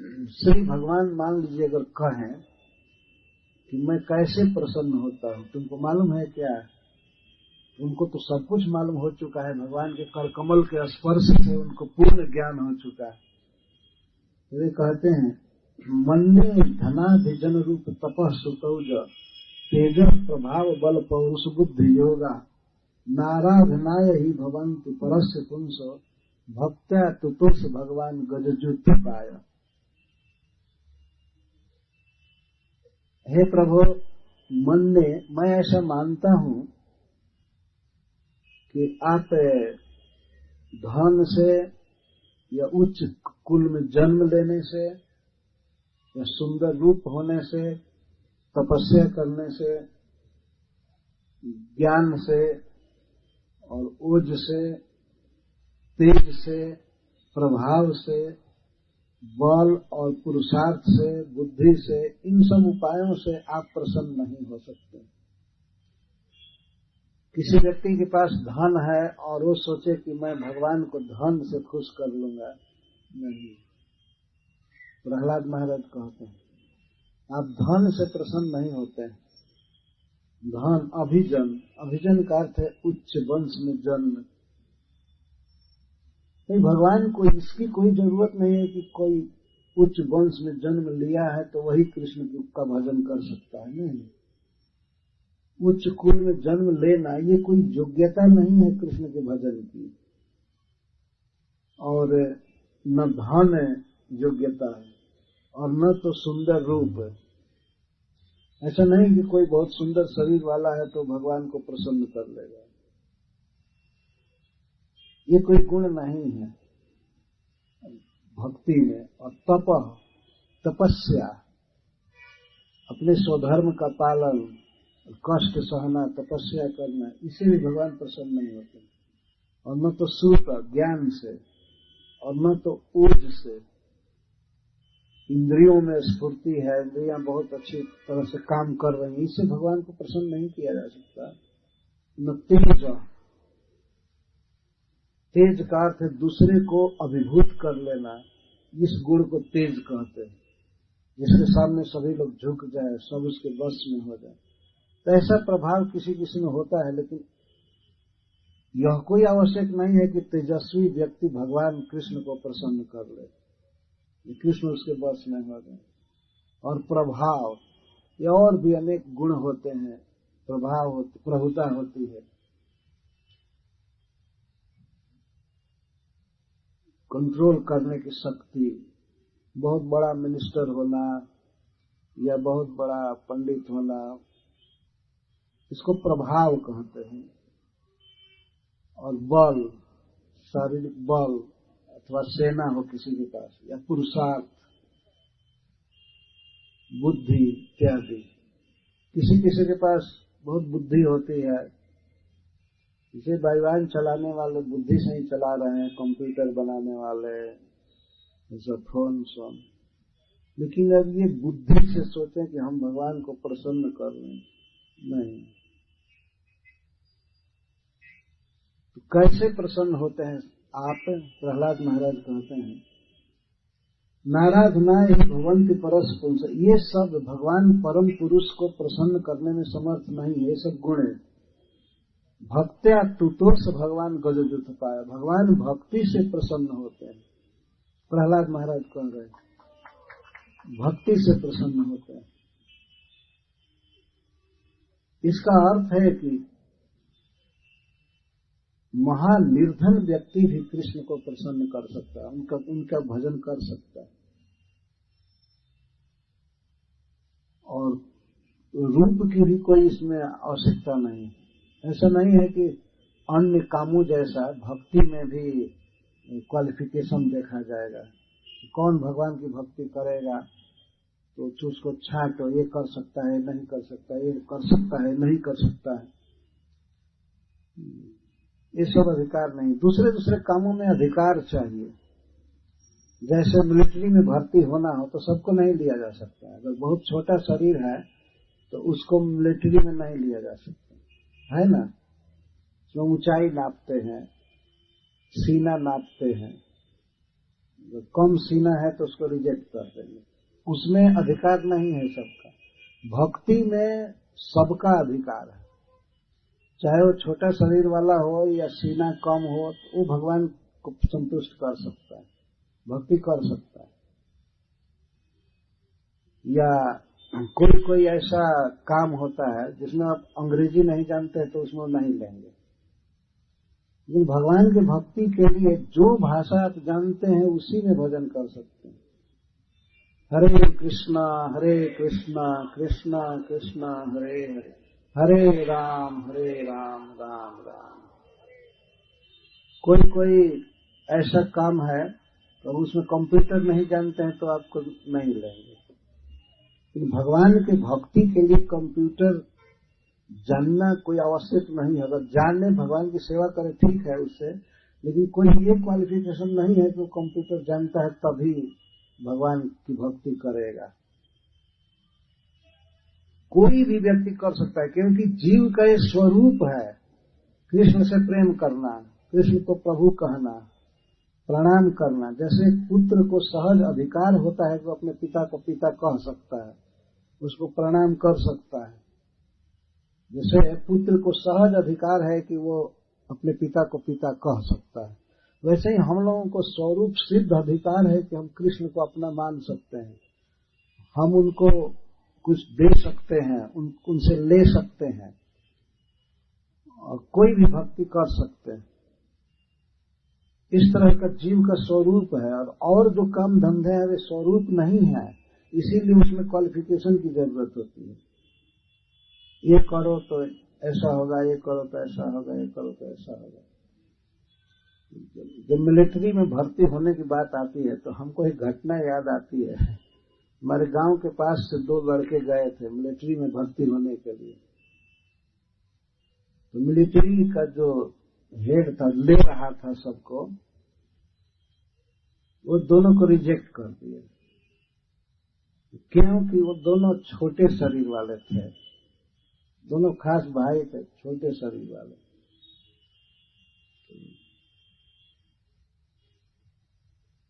श्री भगवान मान लीजिए अगर कहें कि मैं कैसे प्रसन्न होता हूँ, तुमको मालूम है क्या? उनको तो सब कुछ मालूम हो चुका है, भगवान के करकमल के स्पर्श से उनको पूर्ण ज्ञान हो चुका है। वे कहते हैं, मन्ने धनाभिजन रूप तपः सुतौज तेज प्रभाव बल पौरुष बुद्धि योगा नाराधनाय ही भवन्ति परस्य पुंस भक्त्या तुतुष भगवान गजज्योति पाय। हे प्रभु, मन्ने, मैं ऐसा मानता हूँ कि आप धन से या उच्च कुल में जन्म लेने से या सुंदर रूप होने से, तपस्या करने से, ज्ञान से और ओज से, तेज से, प्रभाव से, बल और पुरुषार्थ से, बुद्धि से, इन सब उपायों से आप प्रसन्न नहीं हो सकते। किसी व्यक्ति के पास धन है और वो सोचे कि मैं भगवान को धन से खुश कर लूंगा, नहीं। प्रहलाद महाराज कहते हैं, आप धन से प्रसन्न नहीं होते हैं। धन अभिजन, अभिजन का अर्थ है उच्च वंश में जन्म। नहीं, भगवान को इसकी कोई जरूरत नहीं है कि कोई उच्च वंश में जन्म लिया है तो वही कृष्ण का भजन कर सकता है। नहीं, उच्च कुल में जन्म लेना ये कोई योग्यता नहीं है कृष्ण के भजन की, और न धन योग्यता है और न तो सुंदर रूप है। ऐसा नहीं कि कोई बहुत सुंदर शरीर वाला है तो भगवान को प्रसन्न कर लेगा, ये कोई गुण नहीं है भक्ति में। और तपस्या, अपने स्वधर्म का पालन, कष्ट सहना, तपस्या करना, इसे भी भगवान प्रसन्न नहीं होते। और न तो सुख ज्ञान से और न तो ऊर्ज से। इंद्रियों में स्फूर्ति है, इंद्रियां बहुत अच्छी तरह से काम कर रही हैं, इससे भगवान को प्रसन्न नहीं किया जा सकता। न तेज, तेज का अर्थ है दूसरे को अभिभूत कर लेना, इस गुण को तेज कहते हैं, जिसके सामने सभी लोग झुक जाए, सब उसके बस में हो जाए। तो ऐसा प्रभाव किसी किसी में होता है, लेकिन यह कोई आवश्यक नहीं है कि तेजस्वी व्यक्ति भगवान कृष्ण को प्रसन्न कर ले, कृष्ण उसके बस में हो जाए। और प्रभाव, ये और भी अनेक गुण होते हैं, प्रभुता होती है। कंट्रोल करने की शक्ति, बहुत बड़ा मिनिस्टर होना या बहुत बड़ा पंडित होना, इसको प्रभाव कहते हैं। और बल, शारीरिक बल अथवा सेना हो किसी के पास, या पुरुषार्थ, बुद्धि इत्यादि। किसी किसी के पास बहुत बुद्धि होती है, इसे वायुयान चलाने वाले बुद्धि से ही चला रहे हैं, कंप्यूटर बनाने वाले, जैसे फोन सोन। लेकिन अब ये बुद्धि से सोचें कि हम भगवान को प्रसन्न कर लें, नहीं। तो कैसे प्रसन्न होते हैं आप? प्रहलाद महाराज कहते हैं, नाराधनाय भवन्ति परस्य पुंस। ये सब भगवान परम पुरुष को प्रसन्न करने में समर्थ नहीं है, ये सब गुण है। भक्त्या तुतोष भगवान गजजुत पाया, भगवान भक्ति से प्रसन्न होते हैं। प्रहलाद महाराज कह रहे हैं, भक्ति से प्रसन्न होते हैं। इसका अर्थ है कि महानिर्धन व्यक्ति भी कृष्ण को प्रसन्न कर सकता है, उनका भजन कर सकता है। और रूप की भी कोई इसमें आवश्यकता नहीं। ऐसा नहीं है कि अन्य कामों जैसा भक्ति में भी क्वालिफिकेशन देखा जाएगा। कौन भगवान की भक्ति करेगा तो उसको छांटो, ये कर सकता है, नहीं कर सकता, ये कर सकता है, नहीं कर सकता है, ये सब अधिकार नहीं। दूसरे दूसरे कामों में अधिकार चाहिए। जैसे मिलिट्री में भर्ती होना हो तो सबको नहीं लिया जा सकता है। अगर बहुत छोटा शरीर है तो उसको मिलिट्री में नहीं लिया जा सकता है ना। उसमें ऊंचाई नापते हैं, सीना नापते हैं, कम सीना है तो उसको रिजेक्ट कर देंगे, उसमें अधिकार नहीं है सबका। भक्ति में सबका अधिकार है, चाहे वो छोटा शरीर वाला हो या सीना कम हो, तो वो भगवान को संतुष्ट कर सकता है, भक्ति कर सकता है। या कोई ऐसा काम होता है जिसमें आप अंग्रेजी नहीं जानते तो उसमें नहीं लेंगे, लेकिन भगवान के भक्ति के लिए जो भाषा आप जानते हैं उसी में भजन कर सकते हैं। हरे कृष्णा कृष्णा कृष्णा हरे हरे, हरे राम राम राम। कोई ऐसा काम है तो उसमें कंप्यूटर नहीं जानते हैं तो आपको नहीं लेंगे। लेकिन भगवान के भक्ति के लिए कंप्यूटर जानना कोई आवश्यक नहीं है। अगर जाने भगवान की सेवा करे ठीक है उससे, लेकिन कोई ये क्वालिफिकेशन नहीं है कि वो कंप्यूटर जानता है तभी भगवान की भक्ति करेगा। कोई भी व्यक्ति कर सकता है, क्योंकि जीव का ये स्वरूप है कृष्ण से प्रेम करना, कृष्ण को प्रभु कहना, प्रणाम करना। जैसे पुत्र को सहज अधिकार होता है कि वो अपने पिता को पिता कह सकता है, उसको प्रणाम कर सकता है, जैसे पुत्र को सहज अधिकार है कि वो अपने पिता को पिता कह सकता है, वैसे ही हम लोगों को स्वरूप सिद्ध अधिकार है कि हम कृष्ण को अपना मान सकते हैं, हम उनको कुछ दे सकते हैं, उनसे ले सकते हैं, और कोई भी भक्ति कर सकते हैं। इस तरह का जीव का स्वरूप है। और जो काम धंधे हैं वे स्वरूप नहीं है, इसीलिए उसमें क्वालिफिकेशन की जरूरत होती है। ये करो तो ऐसा होगा, ये करो तो ऐसा होगा, ये करो तो ऐसा होगा। जब मिलिट्री में भर्ती होने की बात आती है तो हमको एक घटना याद आती है। हमारे गांव के पास से 2 लड़के गए थे मिलिट्री में भर्ती होने के लिए। तो मिलिट्री का जो हेड था, ले रहा था सबको, वो दोनों को रिजेक्ट कर दिया, क्योंकि वो दोनों छोटे शरीर वाले थे, दोनों खास भाई थे, छोटे शरीर वाले।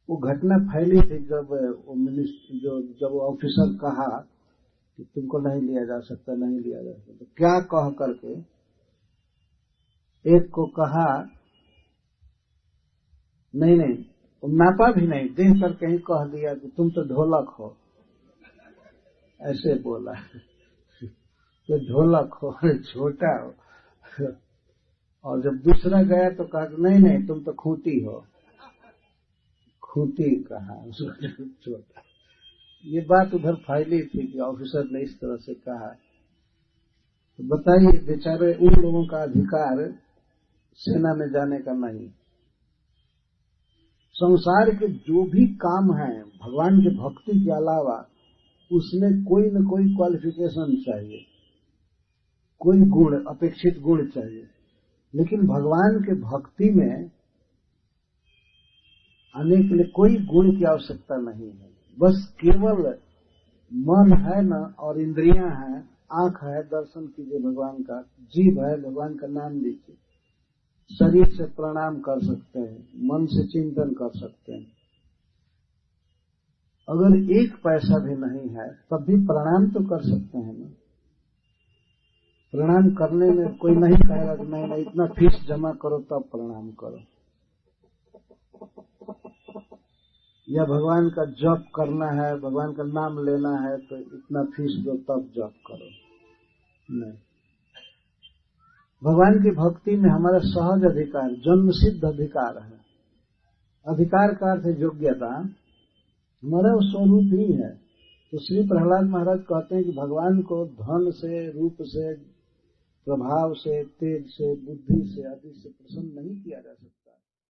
वो घटना फैली थी जब वो ऑफिसर कहा कि तुमको नहीं लिया जा सकता, नहीं लिया जा सकता, तो क्या कह करके एक को कहा नहीं, वो नापा भी नहीं, देख करके ही कह दिया कि तुम तो ढोलक हो, ऐसे बोला। तो ढोलक हो, छोटा हो। और जब दूसरा गया तो कहा नहीं तुम तो खूंटी हो, खूंटी कहा छोटा। ये बात उधर फैली थी कि ऑफिसर ने इस तरह से कहा। तो बताइए, बेचारे उन लोगों का अधिकार सेना में जाने का नहीं। संसार के जो भी काम है भगवान के भक्ति के अलावा, उसमें कोई न कोई क्वालिफिकेशन चाहिए, कोई गुण, अपेक्षित गुण चाहिए। लेकिन भगवान के भक्ति में आने के लिए कोई गुण की आवश्यकता नहीं है, बस केवल मन है न, और इंद्रियां हैं, आंख है, दर्शन कीजिए भगवान का, जीभ है, भगवान का नाम लीजिए, शरीर से प्रणाम कर सकते हैं, मन से चिंतन कर सकते हैं। अगर 1 पैसा भी नहीं है तब भी प्रणाम तो कर सकते हैं ना। प्रणाम करने में कोई नहीं कहेगा कि नहीं इतना फीस जमा करो तब प्रणाम करो, या भगवान का जप करना है, भगवान का नाम लेना है तो इतना फीस दो तब जप करो, नहीं। भगवान की भक्ति में हमारा सहज अधिकार, जन्म सिद्ध अधिकार है। अधिकार का अर्थ है योग्यता, हमारा वो स्वरूप ही है। तो श्री प्रहलाद महाराज कहते हैं कि भगवान को धन से, रूप से, प्रभाव से, तेज से, बुद्धि से आदि से प्रसन्न नहीं किया जा सकता।